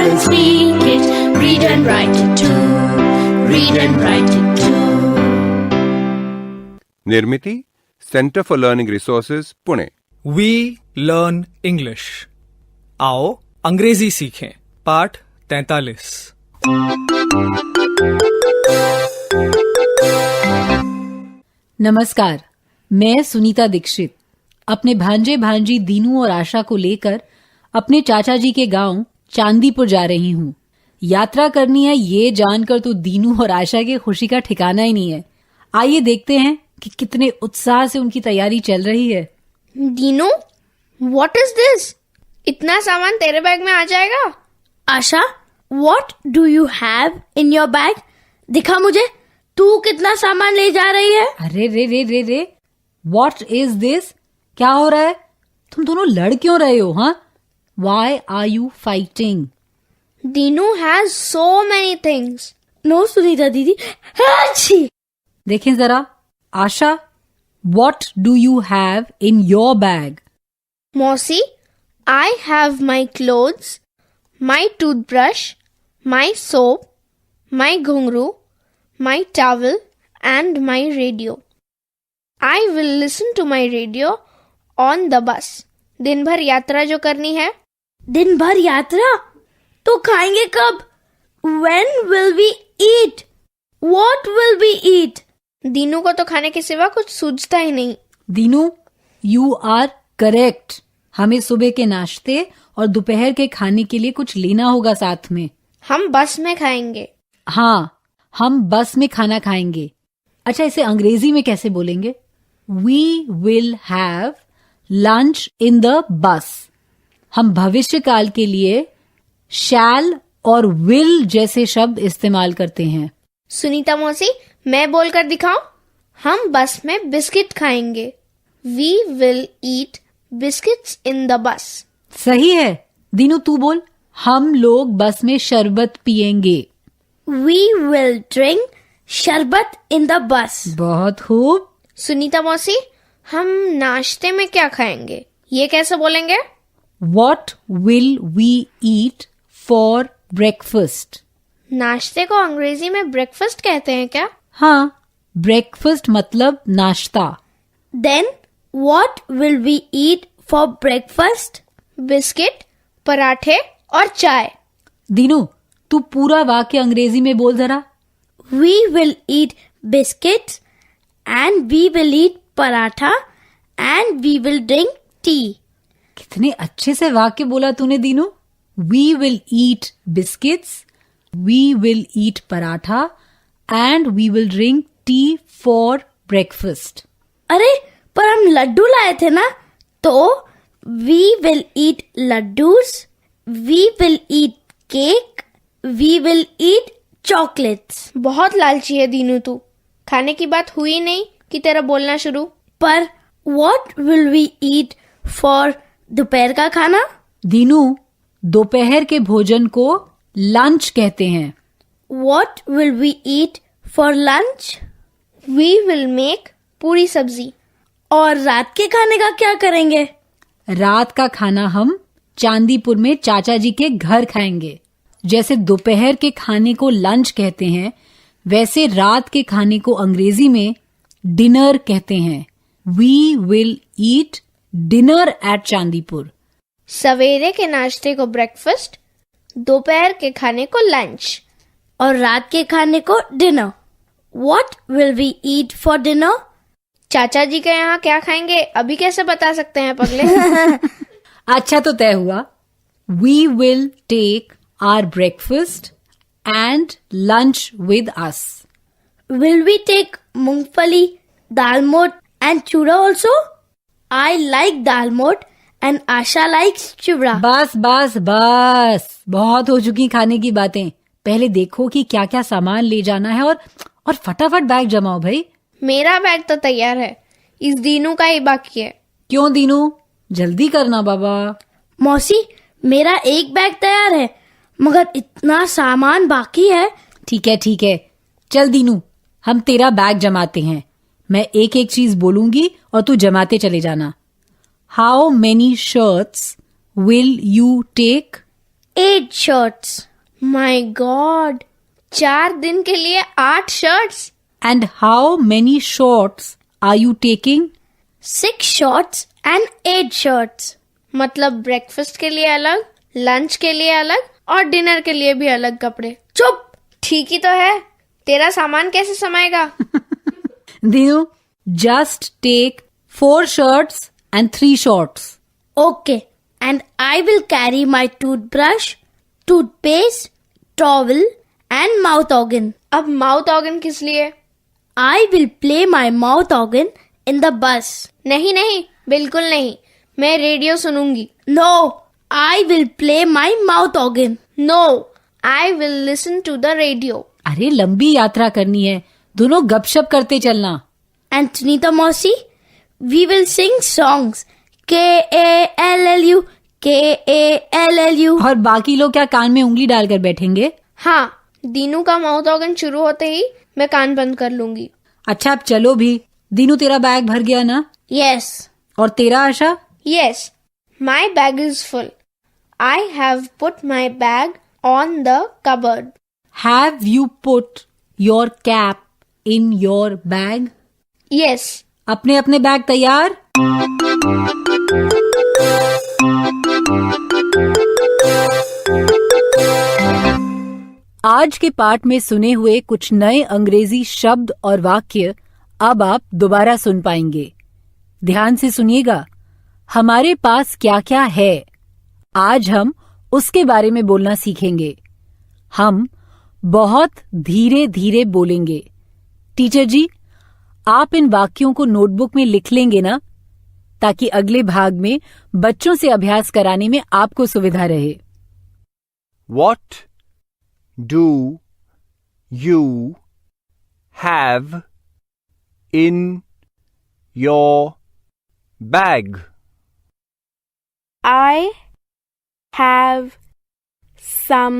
and speak it, read and write it too, read and write it too. Nirmiti centre for learning resources Pune. We learn English. आओ अंग्रेजी सीखें। पाठ 43। नमस्कार, मैं सुनीता दीक्षित अपने भांजे भांजी दीनू और आशा को लेकर अपने चाचा जी के गांव चांदीपुर जा रही हूँ। यात्रा करनी है ये जानकर तो दीनू और आशा की खुशी का ठिकाना ही नहीं है। आइए देखते हैं कि कितने उत्साह से उनकी तैयारी चल रही है। Dinu, what is this? इतना सामान तेरे बैग में आ जाएगा? Asha, what do you have in your bag? दिखा मुझे, तू कितना सामान ले जा रही है? अरे रे रे रे रे, व्हाट इज दिस? क्या हो रहा है? तुम दोनों लड़ क्यों रहे हो? हाँ, why are you fighting? Dinu has so many things. No Sunita दीदी, अच्छी। देखें जरा, Asha, what do you have in your bag? मौसी, I have my clothes, my toothbrush, my soap, my ghungru, my towel and my radio. I will listen to my radio on the bus. दिन भर यात्रा जो करनी है। दिन भर यात्रा? तो खाएंगे कब? When will we eat? What will we eat? Dinu को तो खाने के सिवा कुछ सूझता ही नहीं। Dinu, you are correct. हमें सुबह के नाश्ते और दोपहर के खाने के लिए कुछ लेना होगा साथ में। हम बस में खाएंगे। हाँ, हम बस में खाना खाएंगे। अच्छा, इसे अंग्रेजी में कैसे बोलेंगे? We will have lunch in the bus। हम भविष्य काल के लिए shall और will जैसे शब्द इस्तेमाल करते हैं। सुनीता मौसी, मैं बोलकर दिखाऊं? हम बस में बिस्किट खाएंगे। We will eat biscuits in the bus। सही है। दीनू, तू बोल। हम लोग बस में शरबत पिएंगे। We will drink शरबत in the bus। बहुत खूब। सुनीता मौसी, हम नाश्ते में क्या खाएंगे? ये कैसे बोलेंगे? What will we eat for breakfast? नाश्ते को अंग्रेजी में ब्रेकफास्ट कहते हैं क्या? हाँ, ब्रेकफास्ट मतलब नाश्ता। Then what will we eat for breakfast? Biscuit, पराठे और चाय। दीनू, तू पूरा वाक्य अंग्रेजी में बोल जरा। We will eat biscuits and we will eat paratha and we will drink tea। कितने अच्छे से वाक्य बोला तूने Dinu. We will eat biscuits, we will eat paratha and we will drink tea for breakfast। अरे, पर हम लड्डू लाए थे ना, तो we will eat laddus, we will eat cake, we will eat chocolates। बहुत लालची है दीनू तू। खाने की बात हुई नहीं कि तेरा बोलना शुरू। पर what will we eat for दोपहर का खाना? दीनू, दोपहर के भोजन को लंच कहते हैं। What will we eat for lunch? We will make पूरी सब्जी। और रात के खाने का क्या करेंगे? रात का खाना हम चांदीपुर में चाचा जी के घर खाएंगे। जैसे दोपहर के खाने को लंच कहते हैं, वैसे रात के खाने को अंग्रेजी में डिनर कहते हैं। We will eat dinner at Chandipur. सवेरे के नाश्ते को ब्रेकफास्ट, दोपहर के खाने को लंच और रात के खाने को dinner. What will we eat for dinner? चाचा जी के यहाँ क्या खाएंगे अभी कैसे बता सकते हैं पगले? अच्छा, तो तय हुआ। We will take our breakfast and lunch with us। Will we take मूंगफली, दालमोट and चूड़ा also? I like dalmoth and Asha likes चूड़ा। बस बस बस, बहुत हो चुकी खाने की बातें। पहले देखो कि क्या क्या सामान ले जाना है और फटाफट बैग जमाओ भाई। मेरा बैग तो तैयार है, इस दीनू का ही बाकी है। क्यों दीनू, जल्दी करना बाबा। मौसी, मेरा एक बैग तैयार है मगर इतना सामान बाकी है। ठीक है, चल दीनू, हम तेरा बैग जमाते हैं। मैं एक एक चीज बोलूंगी और तू जमाते चले जाना। How many shirts will you take? 8 shirts. My God! 4 दिन के लिए 8 shirts. And how many shorts are you taking? 6 shorts and 8 shirts. मतलब ब्रेकफास्ट के लिए अलग, लंच के लिए अलग और डिनर के लिए भी अलग कपड़े. चुप. ठीक ही तो है. तेरा सामान कैसे समाएगा? Dinu, just take 4 shirts and 3 shorts. Okay. And I will carry my toothbrush, toothpaste, towel and mouth organ. अब mouth organ किस लिए? I will play my mouth organ in the bus. नहीं नहीं, बिल्कुल नहीं. मैं radio सुनूंगी. No, I will play my mouth organ. No, I will listen to the radio. अरे लंबी यात्रा करनी है, दोनों गपशप करते चलना. And Sunita Mausi, we will sing songs. K-A-L-L-U, K-A-L-L-U. और बाकी लोग क्या कान में उंगली डालकर बैठेंगे? हाँ, दीनू का माउथ ऑर्गन शुरू होते ही मैं कान बंद कर लूंगी. अच्छा अब चलो भी. दीनू तेरा बैग भर गया ना? Yes. और तेरा आशा? Yes, my bag is full. I have put my bag on the cupboard. Have you put your cap in your bag? Yes. अपने अपने बैग तैयार? आज के पाठ में सुने हुए कुछ नए अंग्रेजी शब्द और वाक्य अब आप दोबारा सुन पाएंगे. ध्यान से सुनिएगा. हमारे पास क्या क्या है, आज हम उसके बारे में बोलना सीखेंगे. हम बहुत धीरे धीरे बोलेंगे. टीचर जी, आप इन वाक्यों को नोटबुक में लिख लेंगे ना, ताकि अगले भाग में बच्चों से अभ्यास कराने में आपको सुविधा रहे. What do you have in your bag? I have some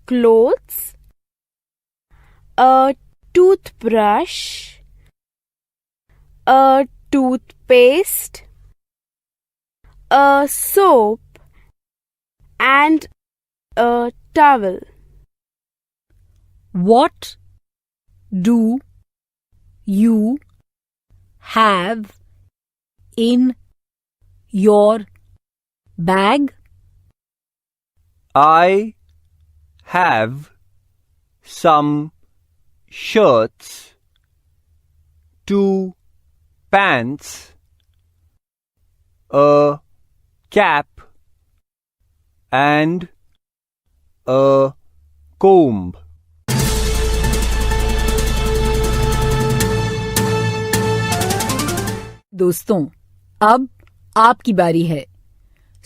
clothes, a toothbrush, a toothpaste, a soap, and a towel. What do you have in your bag? I have some shirts, 2 pants, a cap, and a comb. दोस्तों, अब आपकी बारी है.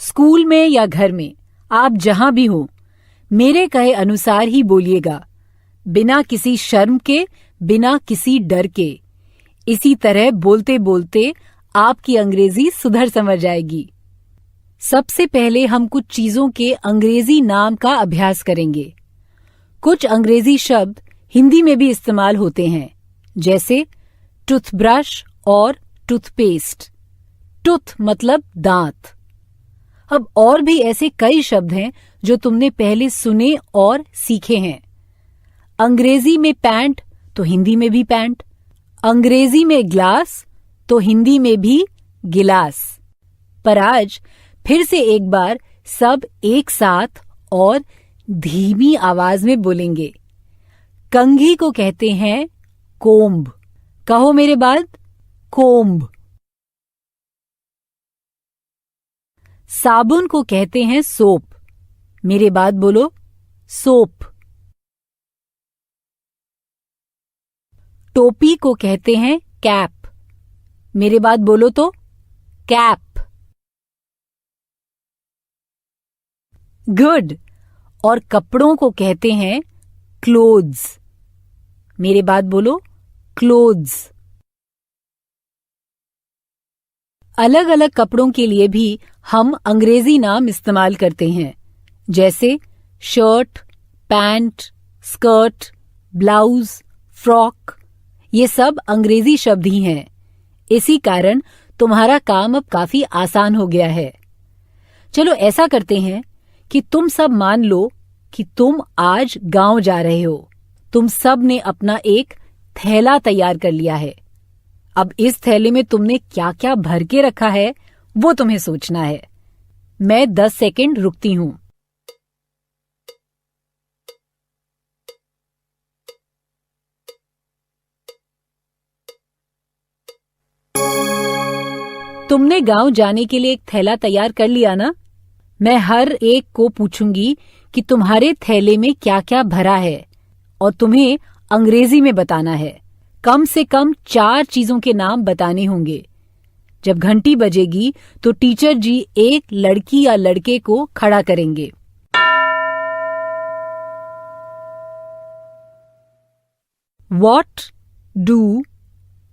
School में या घर में, आप जहां भी हो, मेरे कहे अनुसार ही बोलिएगा, बिना किसी शर्म के, बिना किसी डर के. इसी तरह बोलते बोलते आपकी अंग्रेजी सुधर समझ जाएगी. सबसे पहले हम कुछ चीजों के अंग्रेजी नाम का अभ्यास करेंगे. कुछ अंग्रेजी शब्द हिंदी में भी इस्तेमाल होते हैं, जैसे टूथब्रश और टूथपेस्ट. टूथ मतलब दांत. अब और भी ऐसे कई शब्द हैं जो तुमने पहले सुने और सीखे हैं. अंग्रेजी में पैंट तो हिंदी में भी पैंट, अंग्रेजी में ग्लास तो हिंदी में भी गिलास. पर आज फिर से एक बार सब एक साथ और धीमी आवाज में बोलेंगे. कंघी को कहते हैं कोम्ब. कहो मेरे बाद, कोम्ब. साबुन को कहते हैं सोप. मेरे बाद बोलो, सोप. टोपी को कहते हैं कैप. मेरे बाद बोलो तो, कैप. गुड. और कपड़ों को कहते हैं क्लोथ्स. मेरे बाद बोलो, क्लोथ्स. अलग अलग कपड़ों के लिए भी हम अंग्रेजी नाम इस्तेमाल करते हैं, जैसे shirt, pant, skirt, blouse, frock. ये सब अंग्रेजी शब्द ही हैं. इसी कारण तुम्हारा काम अब काफी आसान हो गया है. चलो ऐसा करते हैं कि तुम सब मान लो कि तुम आज गांव जा रहे हो। तुम सब ने अपना एक थैला तैयार कर लिया है। अब इस थैले में तुमने क्या क्या भर के रखा है वो तुम्हें सोचना है। मैं 10 सेकंड रुकती हूं। तुमने गांव जाने के लिए एक थैला तैयार कर लिया ना? मैं हर एक को पूछूंगी कि तुम्हारे थैले में क्या क्या भरा है और तुम्हें अंग्रेजी में बताना है। कम से कम 4 चीजों के नाम बताने होंगे। जब घंटी बजेगी तो टीचर जी एक लड़की या लड़के को खड़ा करेंगे। What do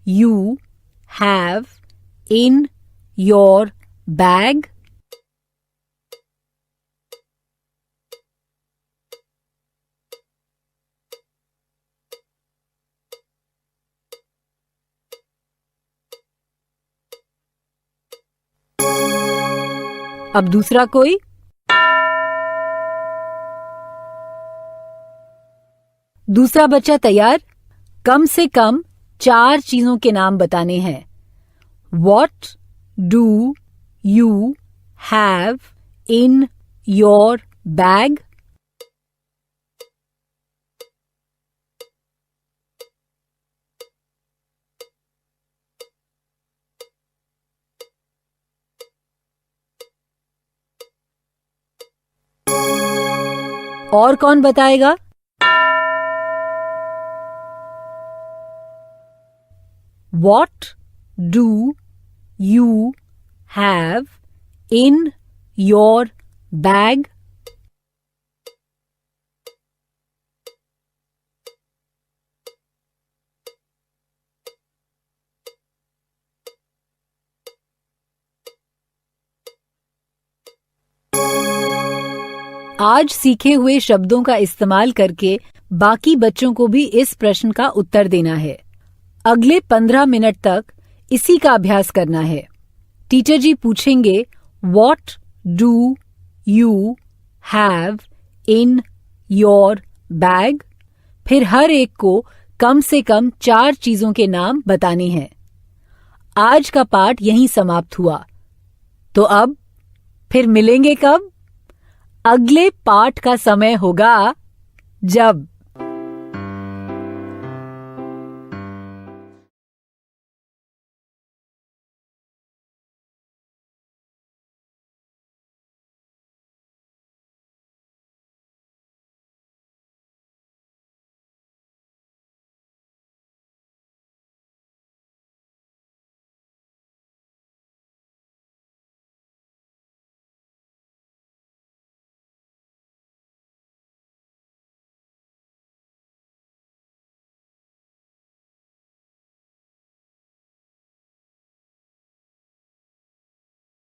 you have in your bag? अब दूसरा कोई? दूसरा बच्चा तैयार? कम से कम 4 चीजों के नाम बताने हैं। What do you have in your bag? और कौन बताएगा? What do you have in your bag? आज सीखे हुए शब्दों का इस्तेमाल करके बाकी बच्चों को भी इस प्रश्न का उत्तर देना है। अगले 15 मिनट तक इसी का अभ्यास करना है। टीचर जी पूछेंगे What do you have in your bag? फिर हर एक को कम से कम 4 चीजों के नाम बताने हैं। आज का पाठ यहीं समाप्त हुआ। तो अब फिर मिलेंगे कब? अगले पाठ का समय होगा जब